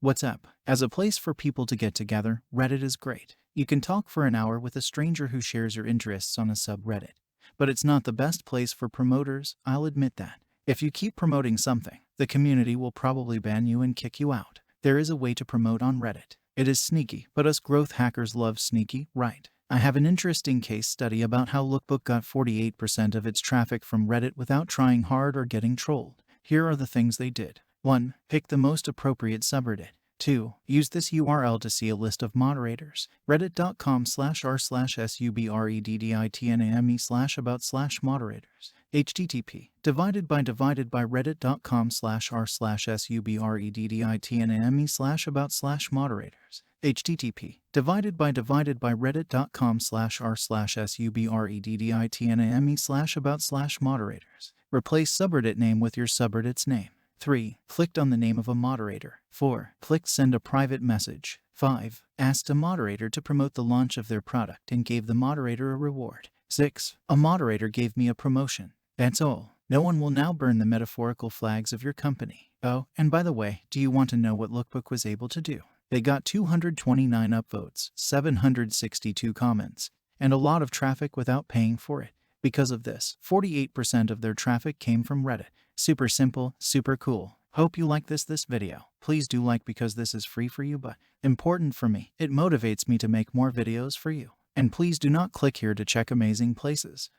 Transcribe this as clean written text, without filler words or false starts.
What's up? As a place for people to get together, Reddit is great. You can talk for an hour with a stranger who shares your interests on a subreddit. But it's not the best place for promoters, I'll admit that. If you keep promoting something, the community will probably ban you and kick you out. There is a way to promote on Reddit. It is sneaky, but us growth hackers love sneaky, right? I have an interesting case study about how Lookbook got 48% of its traffic from Reddit without trying hard or getting trolled. Here are the things they did. 1. Pick the most appropriate subreddit. 2. Use this URL to see a list of moderators. reddit.com/r/subbredditname/about/moderators. http reddit.com/r/subbredditname/about/moderators. http reddit.com/r/subbredditname/about/moderators. Replace subreddit name with your subreddit's name. 3. Clicked on the name of a moderator. 4. Clicked send a private message. 5. Asked a moderator to promote the launch of their product and gave the moderator a reward. 6. A moderator gave me a promotion. That's all. No one will now burn the metaphorical flags of your company. Oh, and by the way, do you want to know what Lookbook was able to do? They got 229 upvotes, 762 comments, and a lot of traffic without paying for it. Because of this, 48% of their traffic came from Reddit. Super simple, super cool. Hope you like this video. Please do like because this is free for you but important for me. It motivates me to make more videos for you. And please do not click here to check amazing places.